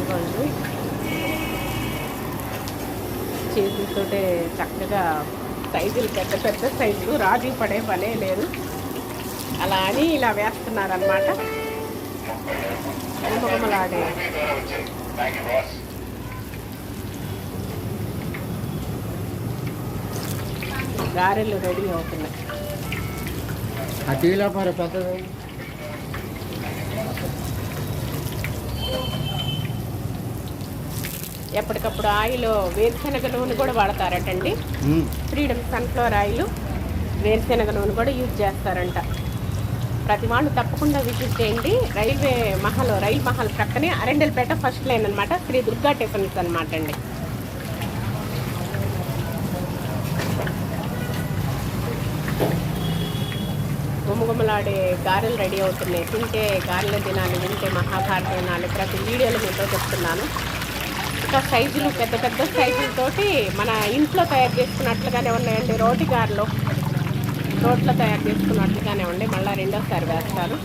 ఇదిగోండి చేతులతోటే చక్కగా సైజులు పెద్ద పెద్ద సైజులు రాజీ పడే పనే లేదు. అలా అని ఇలా వేస్తున్నారన్నమాట. గుమగుమలాడే గారెలు రెడీ అవుతున్నాయి. ఎప్పటికప్పుడు ఆయిల్ వేరుశనగ నూనె కూడా వాడతారటండి. ఫ్రీడమ్ సన్ఫ్లవర్ ఆయిల్, వేరుశనగ నూనె కూడా యూజ్ చేస్తారంట. ప్రతి వాళ్ళు తప్పకుండా విజిట్ చేయండి. రైల్ మహల్ ప్రక్కనే అరెండల్పేట ఫస్ట్ లైన్ అనమాట. శ్రీ దుర్గా టిఫిన్స్ అనమాట అండి. గుమగుమలాడే గారెలు రెడీ అవుతున్నాయి. తింటే గారెలు తినాలి, వింటే మహాభారతం తినాలి. ప్రతి వీడియోలో మీతో చెప్తున్నాను. ఇంకా సైజులు పెద్ద పెద్ద సైజులతోటి మన ఇంట్లో తయారు చేసుకున్నట్లుగానే ఉన్నాయండి. రోటి గారెలు రోట్లో తయారు చేసుకున్నట్లుగానే ఉండి మళ్ళీ రెండోసారి వేస్తాను.